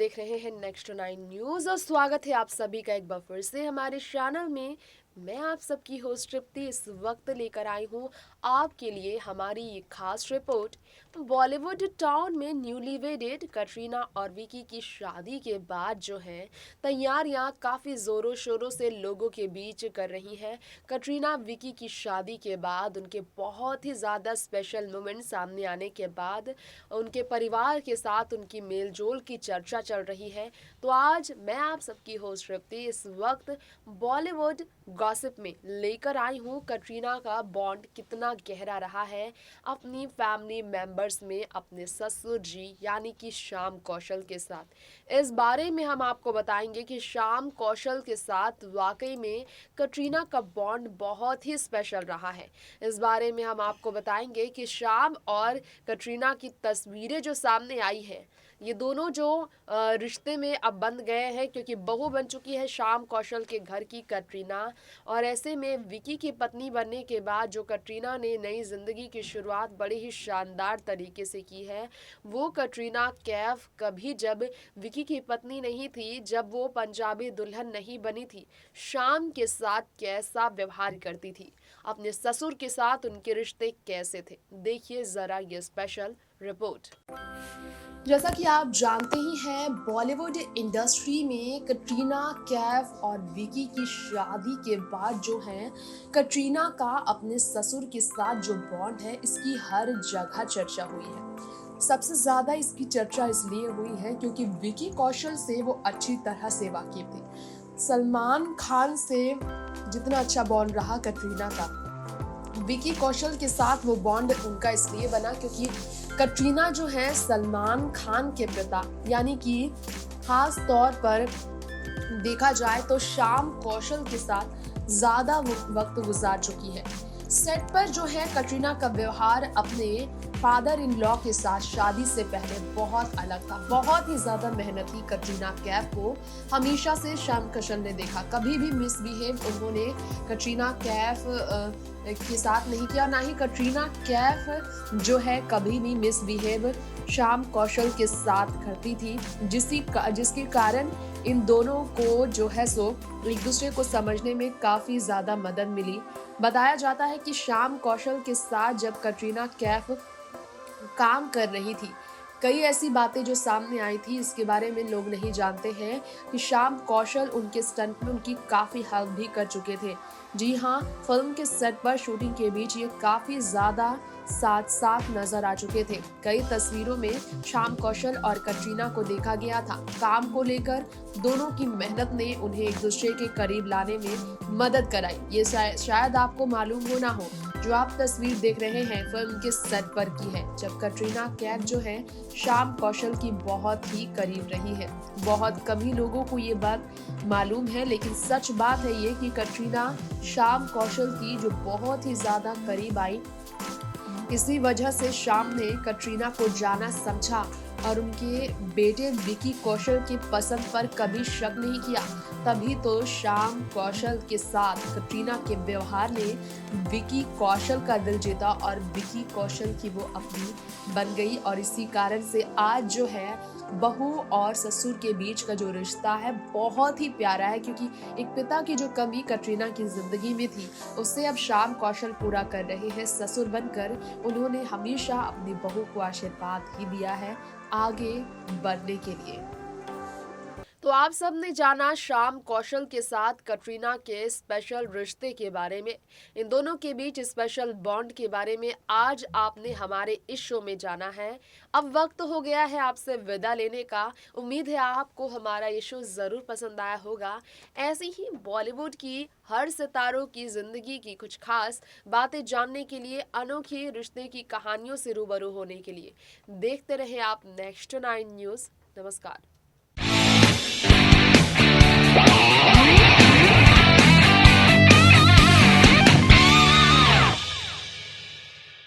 देख रहे हैं नेक्स्ट 9 न्यूज़ और स्वागत है आप सभी का एक बार फिर से हमारे चैनल में। मैं आप सबकी होस्ट तृप्ति इस वक्त लेकर आई हूँ आपके लिए हमारी ये खास रिपोर्ट। बॉलीवुड टाउन में न्यूली वेडेड कटरीना और विकी की शादी के बाद जो है तैयारियां काफ़ी ज़ोरों शोरों से लोगों के बीच कर रही हैं। कटरीना विकी की शादी के बाद उनके बहुत ही ज़्यादा स्पेशल मोमेंट सामने आने के बाद उनके परिवार के साथ उनकी मेलजोल की चर्चा चल रही है। तो आज मैं आप सबकी होस्ट तृप्ति इस वक्त बॉलीवुड गॉसिप में लेकर आई हूँ कटरीना का बॉन्ड कितना गहरा रहा है अपनी फैमिली मेंबर्स में अपने ससुर जी यानी कि श्याम कौशल के साथ। इस बारे में हम आपको बताएंगे कि श्याम कौशल के साथ वाकई में कटरीना का बॉन्ड बहुत ही स्पेशल रहा है। इस बारे में हम आपको बताएंगे कि श्याम और कटरीना की तस्वीरें जो सामने आई है, ये दोनों जो रिश्ते में अब बंध गए हैं क्योंकि बहू बन चुकी है श्याम कौशल के घर की कटरीना। और ऐसे में विकी की पत्नी बनने के बाद जो कटरीना ने नई जिंदगी की शुरुआत बड़े ही शानदार तरीके से की है, वो कटरीना कैफ कभी जब विकी की पत्नी नहीं थी, जब वो पंजाबी दुल्हन नहीं बनी थी, श्याम के साथ कैसा व्यवहार करती थी, अपने ससुर के साथ उनके रिश्ते कैसे थे। देखिए जरा ये स्पेशल रिपोर्ट। जैसा कि आप जानते ही हैं, बॉलीवुड इंडस्ट्री में कटरीना कैफ और विकी की शादी के बाद जो है कटरीना का अपने ससुर के साथ जो बॉन्ड है, इसकी हर जगह चर्चा हुई है। सबसे ज़्यादा इसकी चर्चा इसलिए हुई है क्योंकि विकी कौशल से वो अच्छी तरह से वाकिफ थे। सलमान खान से जितना अच्छा बॉन्ड रहा कटरीना का, विकी कौशल के साथ वो बॉन्ड उनका इसलिए बना क्योंकि कटरीना जो है सलमान खान के पिता यानी कि खास तौर पर देखा जाए तो श्याम कौशल के साथ ज़्यादा वक्त गुजार चुकी है। सेट पर जो है कटरीना का व्यवहार अपने फादर इन लॉ के साथ शादी से पहले बहुत अलग था। बहुत ही ज़्यादा मेहनती कटरीना कैफ को हमेशा से श्याम कौशल ने देखा, कभी भी मिसबिहेव उन्होंने कटरीना कैफ के साथ नहीं किया, ना ही कटरीना कैफ जो है कभी भी मिसबिहेव श्याम कौशल के साथ करती थी, जिसके कारण इन दोनों को जो है सो एक दूसरे को समझने में काफ़ी ज़्यादा मदद मिली। बताया जाता है कि श्याम कौशल के साथ जब कटरीना कैफ काम कर रही थी, कई ऐसी बातें जो सामने आई थी, इसके बारे में लोग नहीं जानते हैं कि श्याम कौशल उनके स्टंट में उनकी काफ़ी हेल्प भी कर चुके थे। जी हाँ, फिल्म के सेट पर शूटिंग के बीच ये काफ़ी ज़्यादा साथ साथ नजर आ चुके थे। कई तस्वीरों में श्याम कौशल और कटरीना को देखा गया था। काम को लेकर दोनों की मेहनत ने उन्हें एक दूसरे के करीब लाने में मदद कराई। ये शायद आपको मालूम हो ना हो, जो आप तस्वीर देख रहे हैं फिल्म के सेट पर की है, जब कटरीना कैफ जो है श्याम कौशल की बहुत ही करीब रही है। बहुत कम ही लोगों को ये बात मालूम है, लेकिन सच बात है ये कि कटरीना श्याम कौशल की जो बहुत ही ज़्यादा करीब आई, इसी वजह से श्याम ने कटरीना को जाना समझा और उनके बेटे विकी कौशल की पसंद पर कभी शक नहीं किया। तभी तो श्याम कौशल के साथ कटरीना के व्यवहार ने विकी कौशल का दिल जीता और विकी कौशल की वो अपनी बन गई। और इसी कारण से आज जो है बहू और ससुर के बीच का जो रिश्ता है बहुत ही प्यारा है, क्योंकि एक पिता की जो कमी कटरीना की जिंदगी में थी, उससे अब श्याम कौशल पूरा कर रहे हैं। ससुर बनकर उन्होंने हमेशा अपनी बहू को आशीर्वाद ही दिया है आगे बढ़ने के लिए। तो आप सब ने जाना श्याम कौशल के साथ कटरीना के स्पेशल रिश्ते के बारे में, इन दोनों के बीच स्पेशल बॉन्ड के बारे में आज आपने हमारे इस शो में जाना है। अब वक्त हो गया है आपसे विदा लेने का। उम्मीद है आपको हमारा ये शो ज़रूर पसंद आया होगा। ऐसी ही बॉलीवुड की हर सितारों की ज़िंदगी की कुछ खास बातें जानने के लिए, अनोखे रिश्ते की कहानियों से रूबरू होने के लिए देखते रहे आप नेक्स्ट 9 न्यूज़। नमस्कार।